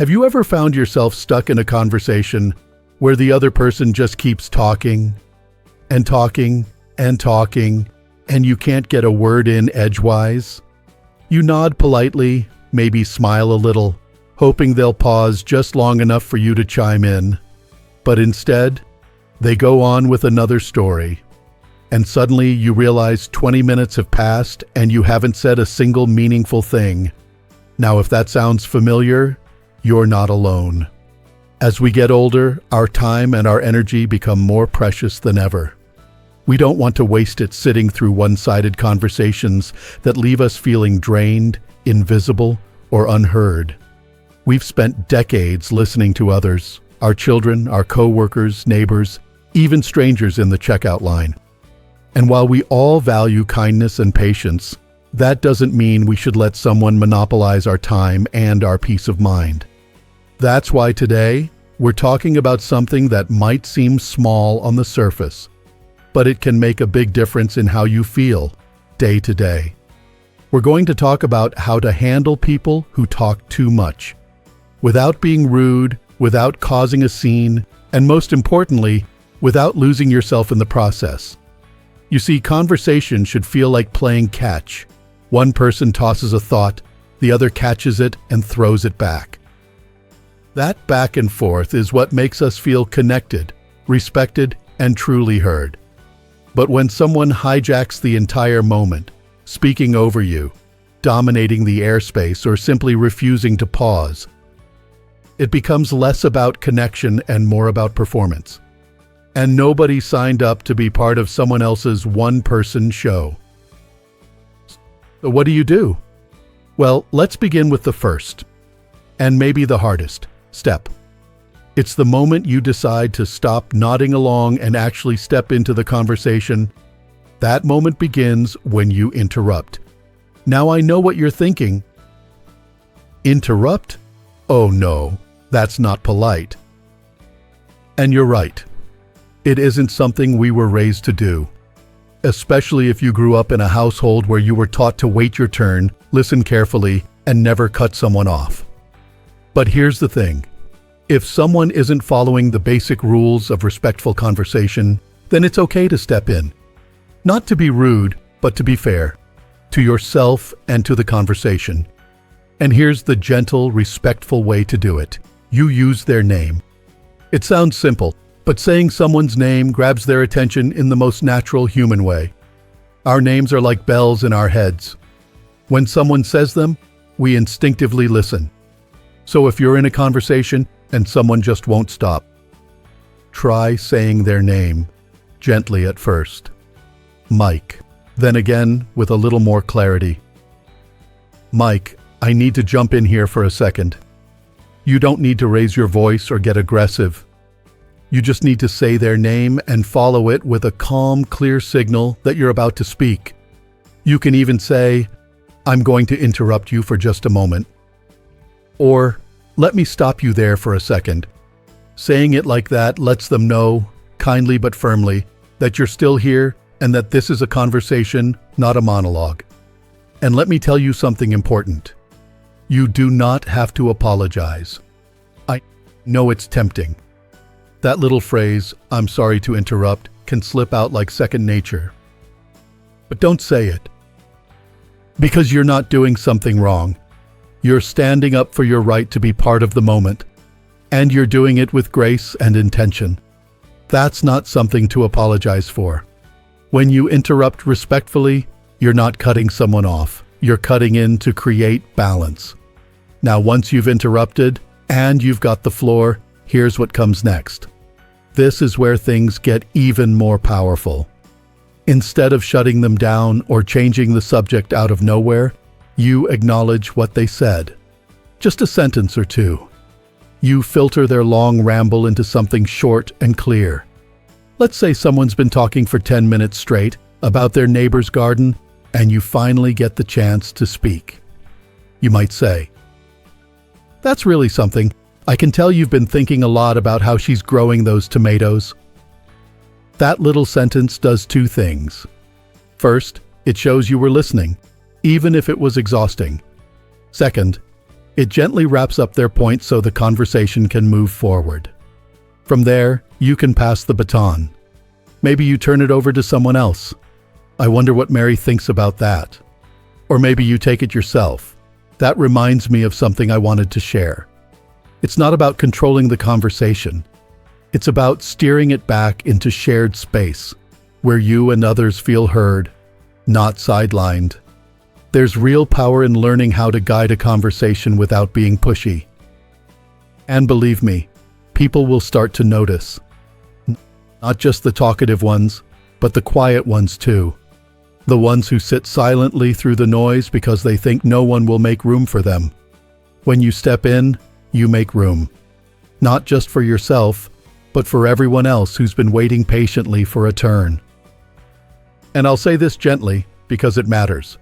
Have you ever found yourself stuck in a conversation where the other person just keeps talking and talking and talking, and you can't get a word in edgewise? You nod politely, maybe smile a little, hoping they'll pause just long enough for you to chime in. But instead, they go on with another story. And suddenly you realize 20 minutes have passed and you haven't said a single meaningful thing. Now, if that sounds familiar, you're not alone. As we get older, our time and our energy become more precious than ever. We don't want to waste it sitting through one-sided conversations that leave us feeling drained, invisible, or unheard. We've spent decades listening to others, our children, our co-workers, neighbors, even strangers in the checkout line. And while we all value kindness and patience, that doesn't mean we should let someone monopolize our time and our peace of mind. That's why today, we're talking about something that might seem small on the surface, but it can make a big difference in how you feel day to day. We're going to talk about how to handle people who talk too much, without being rude, without causing a scene, and most importantly, without losing yourself in the process. You see, conversation should feel like playing catch. One person tosses a thought, the other catches it and throws it back. That back and forth is what makes us feel connected, respected, and truly heard. But when someone hijacks the entire moment, speaking over you, dominating the airspace, or simply refusing to pause, it becomes less about connection and more about performance. And nobody signed up to be part of someone else's one-person show. So what do? Well, let's begin with the first, and maybe the hardest, step. It's the moment you decide to stop nodding along and actually step into the conversation. That moment begins when you interrupt. Now I know what you're thinking. Interrupt? Oh no, that's not polite. And you're right. It isn't something we were raised to do. Especially if you grew up in a household where you were taught to wait your turn, listen carefully, and never cut someone off. But here's the thing. If someone isn't following the basic rules of respectful conversation, then it's okay to step in. Not to be rude, but to be fair. To yourself and to the conversation. And here's the gentle, respectful way to do it. You use their name. It sounds simple, but saying someone's name grabs their attention in the most natural human way. Our names are like bells in our heads. When someone says them, we instinctively listen. So if you're in a conversation and someone just won't stop, try saying their name, gently at first. Mike. Then again, with a little more clarity. Mike, I need to jump in here for a second. You don't need to raise your voice or get aggressive. You just need to say their name and follow it with a calm, clear signal that you're about to speak. You can even say, I'm going to interrupt you for just a moment. Or, let me stop you there for a second. Saying it like that lets them know, kindly but firmly, that you're still here and that this is a conversation, not a monologue. And let me tell you something important. You do not have to apologize. I know it's tempting. That little phrase, I'm sorry to interrupt, can slip out like second nature. But don't say it. Because you're not doing something wrong. You're standing up for your right to be part of the moment. And you're doing it with grace and intention. That's not something to apologize for. When you interrupt respectfully, you're not cutting someone off. You're cutting in to create balance. Now, once you've interrupted and you've got the floor, here's what comes next. This is where things get even more powerful. Instead of shutting them down or changing the subject out of nowhere, you acknowledge what they said. Just a sentence or two. You filter their long ramble into something short and clear. Let's say someone's been talking for 10 minutes straight about their neighbor's garden, and you finally get the chance to speak. You might say, "That's really something. I can tell you've been thinking a lot about how she's growing those tomatoes." That little sentence does two things. First, it shows you were listening, even if it was exhausting. Second, It gently wraps up their point so the conversation can move forward. From there, you can pass the baton. Maybe you turn it over to someone else. I wonder what Mary thinks about that. Or maybe you take it yourself. That reminds me of something I wanted to share. It's not about controlling the conversation. It's about steering it back into shared space, where you and others feel heard, not sidelined. There's real power in learning how to guide a conversation without being pushy. And believe me, people will start to notice. Not just the talkative ones, but the quiet ones too. The ones who sit silently through the noise because they think no one will make room for them. When you step in, you make room. Not just for yourself, but for everyone else who's been waiting patiently for a turn. And I'll say this gently, because it matters.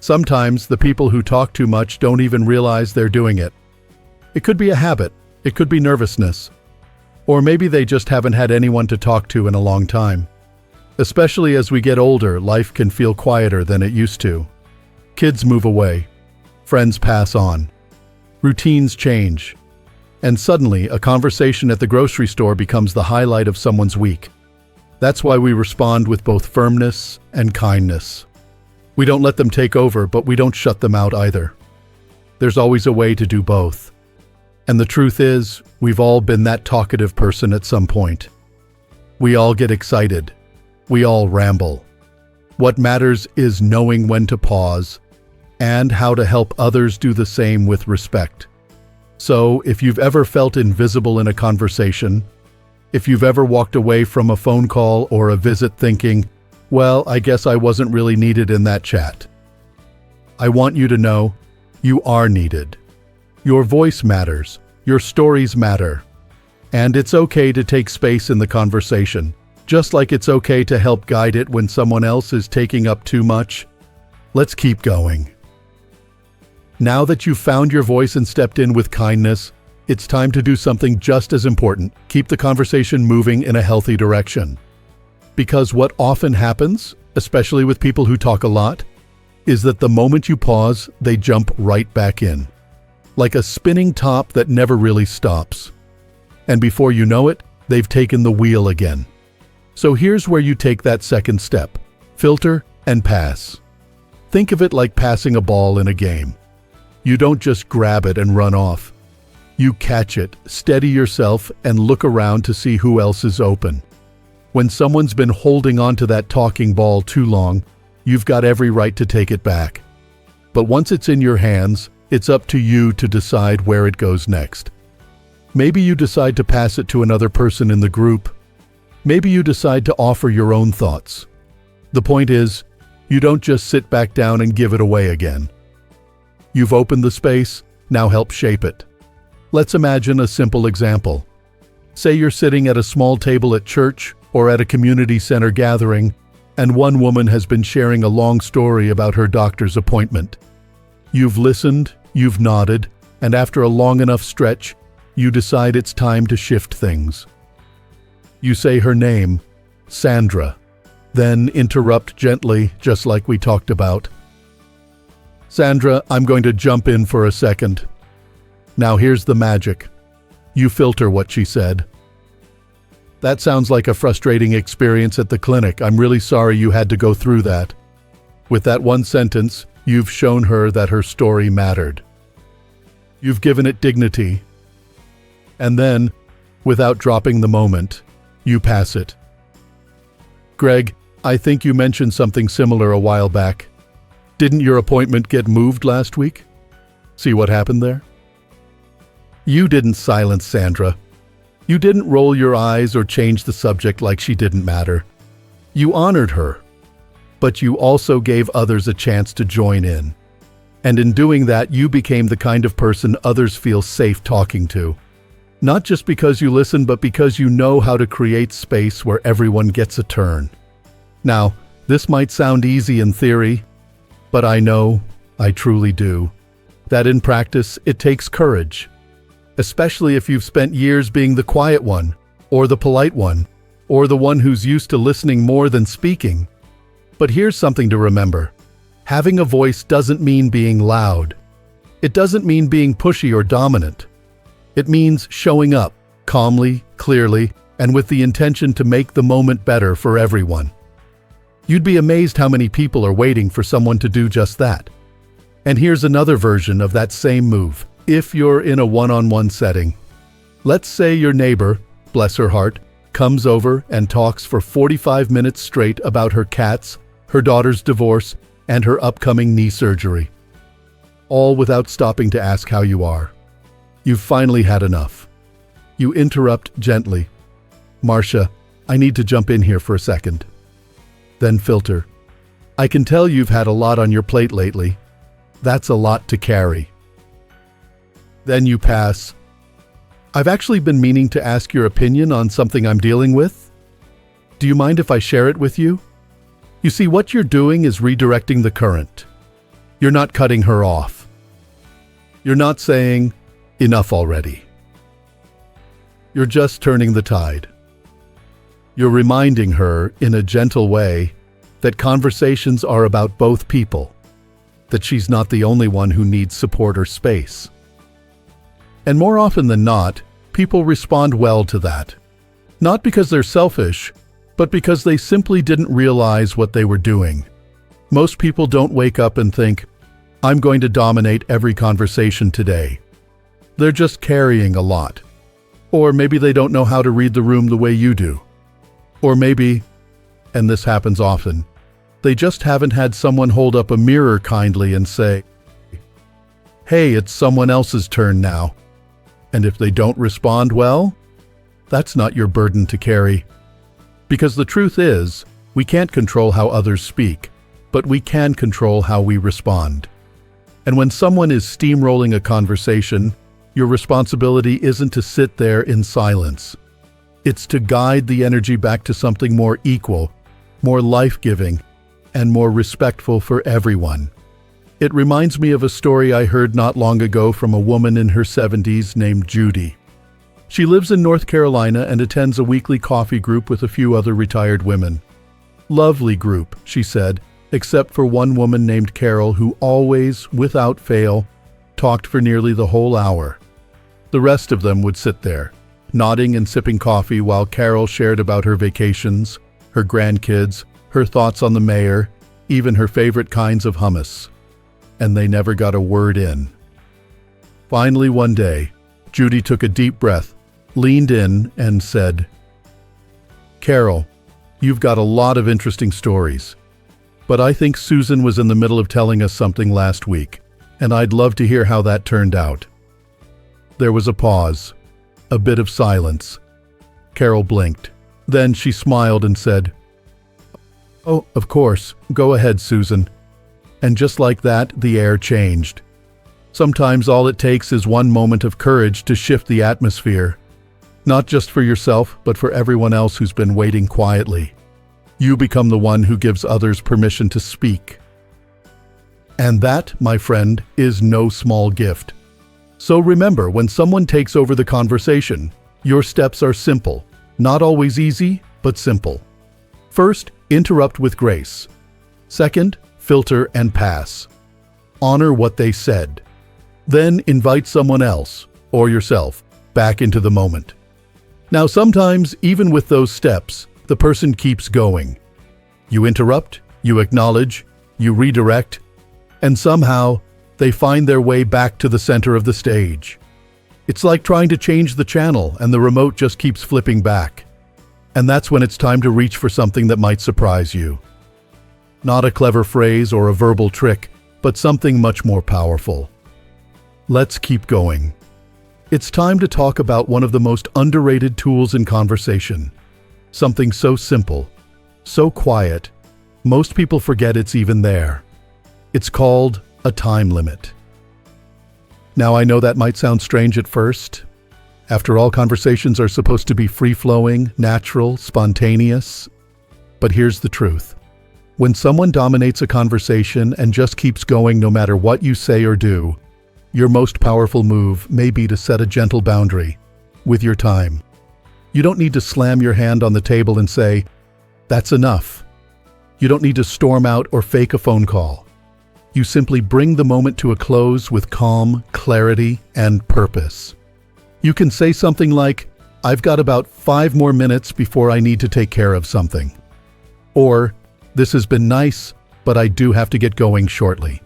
Sometimes the people who talk too much don't even realize they're doing it. It could be a habit, it could be nervousness, or maybe they just haven't had anyone to talk to in a long time. Especially as we get older, life can feel quieter than it used to. Kids move away, friends pass on, routines change, and suddenly a conversation at the grocery store becomes the highlight of someone's week. That's why we respond with both firmness and kindness. We don't let them take over, but we don't shut them out either. There's always a way to do both. And the truth is, we've all been that talkative person at some point. We all get excited. We all ramble. What matters is knowing when to pause and how to help others do the same with respect. So, if you've ever felt invisible in a conversation, if you've ever walked away from a phone call or a visit thinking, well, I guess I wasn't really needed in that chat, I want you to know you are needed. Your voice matters. Your stories matter. And it's okay to take space in the conversation. Just like it's okay to help guide it when someone else is taking up too much. Let's keep going. Now that you've found your voice and stepped in with kindness, it's time to do something just as important. Keep the conversation moving in a healthy direction. Because what often happens, especially with people who talk a lot, is that the moment you pause, they jump right back in. Like a spinning top that never really stops. And before you know it, they've taken the wheel again. So here's where you take that second step. Filter and pass. Think of it like passing a ball in a game. You don't just grab it and run off. You catch it, steady yourself, and look around to see who else is open. When someone's been holding onto that talking ball too long, you've got every right to take it back. But once it's in your hands, it's up to you to decide where it goes next. Maybe you decide to pass it to another person in the group. Maybe you decide to offer your own thoughts. The point is, you don't just sit back down and give it away again. You've opened the space, now help shape it. Let's imagine a simple example. Say you're sitting at a small table at church or at a community center gathering, and one woman has been sharing a long story about her doctor's appointment. You've listened, you've nodded, and after a long enough stretch, you decide it's time to shift things. You say her name, Sandra, then interrupt gently, just like we talked about. Sandra, I'm going to jump in for a second. Now here's the magic. You filter what she said. That sounds like a frustrating experience at the clinic. I'm really sorry you had to go through that. With that one sentence, you've shown her that her story mattered. You've given it dignity. And then, without dropping the moment, you pass it. Greg, I think you mentioned something similar a while back. Didn't your appointment get moved last week? See what happened there? You didn't silence Sandra. You didn't roll your eyes or change the subject like she didn't matter. You honored her, but you also gave others a chance to join in. And in doing that, you became the kind of person others feel safe talking to. Not just because you listen, but because you know how to create space where everyone gets a turn. Now, this might sound easy in theory, but I know, I truly do, that in practice it takes courage. Especially if you've spent years being the quiet one, or the polite one, or the one who's used to listening more than speaking. But here's something to remember. Having a voice doesn't mean being loud. It doesn't mean being pushy or dominant. It means showing up calmly, clearly, and with the intention to make the moment better for everyone. You'd be amazed how many people are waiting for someone to do just that. And here's another version of that same move. If you're in a one-on-one setting, let's say your neighbor, bless her heart, comes over and talks for 45 minutes straight about her cats, her daughter's divorce, and her upcoming knee surgery. All without stopping to ask how you are. You've finally had enough. You interrupt gently. Marcia, I need to jump in here for a second. Then filter. I can tell you've had a lot on your plate lately. That's a lot to carry. Then you pass. I've actually been meaning to ask your opinion on something I'm dealing with. Do you mind if I share it with you? You see, what you're doing is redirecting the current. You're not cutting her off. You're not saying, enough already. You're just turning the tide. You're reminding her, in a gentle way, that conversations are about both people, that she's not the only one who needs support or space. And more often than not, people respond well to that. Not because they're selfish, but because they simply didn't realize what they were doing. Most people don't wake up and think, I'm going to dominate every conversation today. They're just carrying a lot. Or maybe they don't know how to read the room the way you do. Or maybe, and this happens often, they just haven't had someone hold up a mirror kindly and say, hey, it's someone else's turn now. And if they don't respond well, that's not your burden to carry. Because the truth is, we can't control how others speak, but we can control how we respond. And when someone is steamrolling a conversation, your responsibility isn't to sit there in silence. It's to guide the energy back to something more equal, more life-giving, and more respectful for everyone. It reminds me of a story I heard not long ago from a woman in her 70s named Judy. She lives in North Carolina and attends a weekly coffee group with a few other retired women. Lovely group, she said, except for one woman named Carol who always, without fail, talked for nearly the whole hour. The rest of them would sit there, nodding and sipping coffee while Carol shared about her vacations, her grandkids, her thoughts on the mayor, even her favorite kinds of hummus. And they never got a word in. Finally, one day, Judy took a deep breath, leaned in, and said, Carol, you've got a lot of interesting stories, but I think Susan was in the middle of telling us something last week, and I'd love to hear how that turned out. There was a pause, a bit of silence. Carol blinked. Then she smiled and said, Oh, of course, go ahead, Susan. And just like that, the air changed. Sometimes all it takes is one moment of courage to shift the atmosphere. Not just for yourself, but for everyone else who's been waiting quietly. You become the one who gives others permission to speak. And that, my friend, is no small gift. So remember, when someone takes over the conversation, your steps are simple. Not always easy, but simple. First, interrupt with grace. Second, filter and pass. Honor what they said. Then invite someone else, or yourself, back into the moment. Now sometimes, even with those steps, the person keeps going. You interrupt, you acknowledge, you redirect, and somehow they find their way back to the center of the stage. It's like trying to change the channel and the remote just keeps flipping back. And that's when it's time to reach for something that might surprise you. Not a clever phrase or a verbal trick, but something much more powerful. Let's keep going. It's time to talk about one of the most underrated tools in conversation. Something so simple, so quiet, most people forget it's even there. It's called a time limit. Now I know that might sound strange at first. After all, conversations are supposed to be free-flowing, natural, spontaneous. But here's the truth. When someone dominates a conversation and just keeps going no matter what you say or do, your most powerful move may be to set a gentle boundary with your time. You don't need to slam your hand on the table and say, "That's enough." You don't need to storm out or fake a phone call. You simply bring the moment to a close with calm, clarity, and purpose. You can say something like, "I've got about 5 more minutes before I need to take care of something." Or, "This has been nice, but I do have to get going shortly."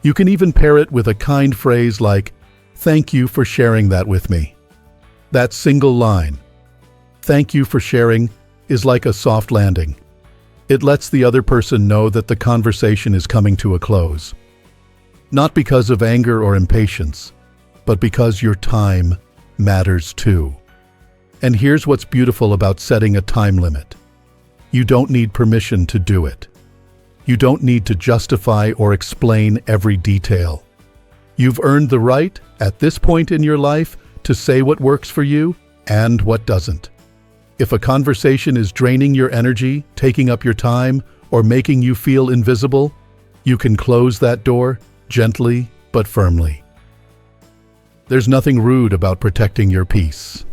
You can even pair it with a kind phrase like, "Thank you for sharing that with me." That single line, "Thank you for sharing," is like a soft landing. It lets the other person know that the conversation is coming to a close. Not because of anger or impatience, but because your time matters too. And here's what's beautiful about setting a time limit. You don't need permission to do it. You don't need to justify or explain every detail. You've earned the right, at this point in your life, to say what works for you and what doesn't. If a conversation is draining your energy, taking up your time, or making you feel invisible, you can close that door gently but firmly. There's nothing rude about protecting your peace.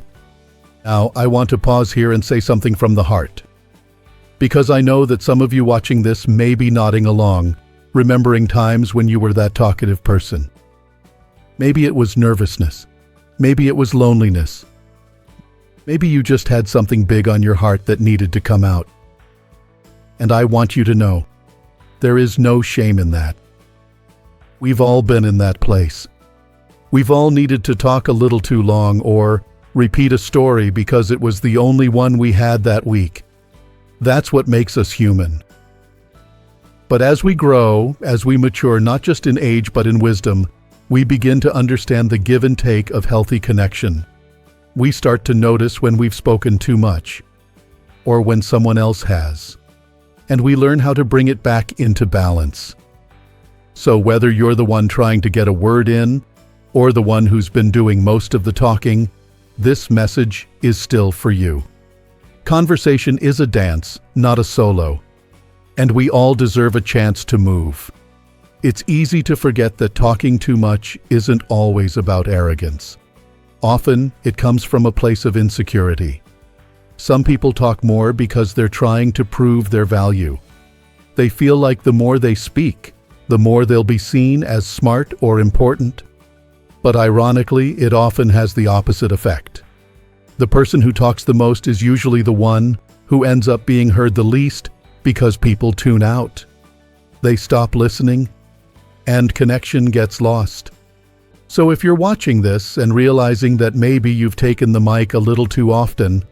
Now, I want to pause here and say something from the heart. Because I know that some of you watching this may be nodding along, remembering times when you were that talkative person. Maybe it was nervousness. Maybe it was loneliness. Maybe you just had something big on your heart that needed to come out. And I want you to know, there is no shame in that. We've all been in that place. We've all needed to talk a little too long or repeat a story because it was the only one we had that week. That's what makes us human. But as we grow, as we mature, not just in age but in wisdom, we begin to understand the give and take of healthy connection. We start to notice when we've spoken too much, or when someone else has, and we learn how to bring it back into balance. So whether you're the one trying to get a word in, or the one who's been doing most of the talking, this message is still for you. Conversation is a dance, not a solo, and we all deserve a chance to move. It's easy to forget that talking too much isn't always about arrogance. Often, it comes from a place of insecurity. Some people talk more because they're trying to prove their value. They feel like the more they speak, the more they'll be seen as smart or important. But ironically, it often has the opposite effect. The person who talks the most is usually the one who ends up being heard the least because people tune out. They stop listening, and connection gets lost. So if you're watching this and realizing that maybe you've taken the mic a little too often,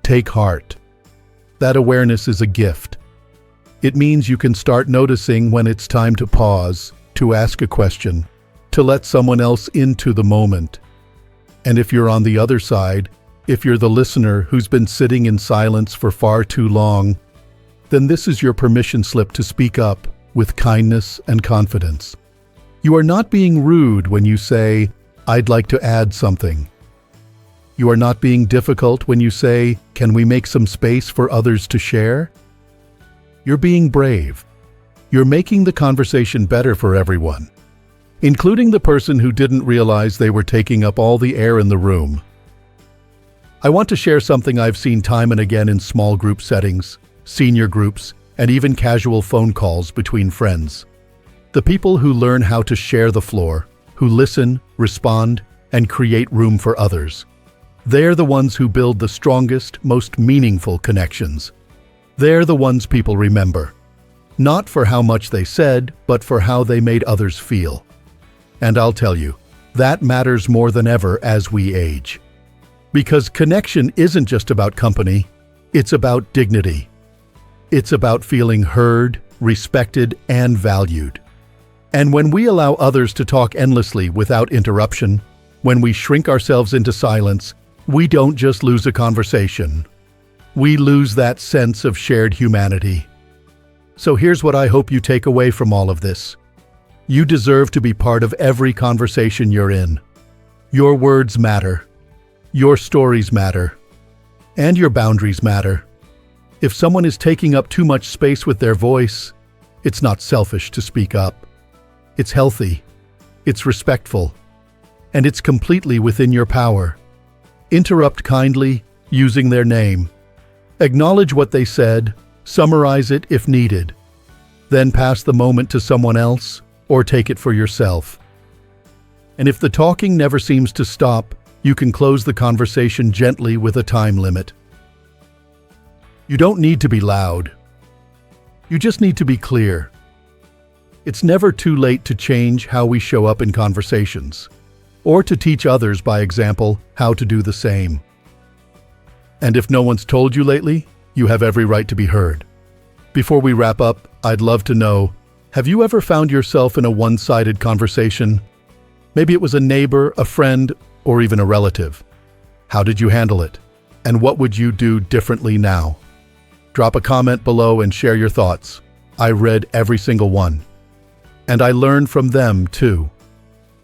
take heart. That awareness is a gift. It means you can start noticing when it's time to pause, to ask a question, to let someone else into the moment. And if you're on the other side, if you're the listener who's been sitting in silence for far too long, then this is your permission slip to speak up with kindness and confidence. You are not being rude when you say, "I'd like to add something." You are not being difficult when you say, "Can we make some space for others to share?" You're being brave. You're making the conversation better for everyone, including the person who didn't realize they were taking up all the air in the room. I want to share something I've seen time and again in small group settings, senior groups, and even casual phone calls between friends. The people who learn how to share the floor, who listen, respond, and create room for others. They're the ones who build the strongest, most meaningful connections. They're the ones people remember, not for how much they said, but for how they made others feel. And I'll tell you, that matters more than ever as we age. Because connection isn't just about company, it's about dignity. It's about feeling heard, respected, and valued. And when we allow others to talk endlessly without interruption, when we shrink ourselves into silence, we don't just lose a conversation. We lose that sense of shared humanity. So here's what I hope you take away from all of this. You deserve to be part of every conversation you're in. Your words matter. Your stories matter. And your boundaries matter. If someone is taking up too much space with their voice, it's not selfish to speak up. It's healthy, it's respectful, and it's completely within your power. Interrupt kindly, using their name. Acknowledge what they said, summarize it if needed. Then pass the moment to someone else or take it for yourself. And if the talking never seems to stop, you can close the conversation gently with a time limit. You don't need to be loud. You just need to be clear. It's never too late to change how we show up in conversations, or to teach others by example how to do the same. And if no one's told you lately, you have every right to be heard. Before we wrap up, I'd love to know, have you ever found yourself in a one-sided conversation? Maybe it was a neighbor, a friend, or even a relative. How did you handle it? And what would you do differently now? Drop a comment below and share your thoughts. I read every single one. And I learned from them too.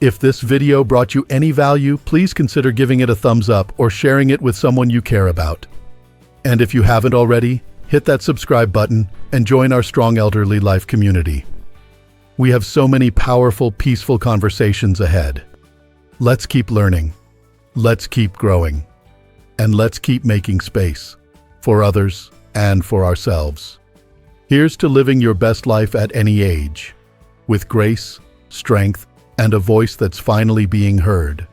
If this video brought you any value, please consider giving it a thumbs up or sharing it with someone you care about. And if you haven't already, hit that subscribe button and join our strong elderly life community. We have so many powerful, peaceful conversations ahead. Let's keep learning. Let's keep growing. And let's keep making space for others and for ourselves. Here's to living your best life at any age, with grace, strength, and a voice that's finally being heard.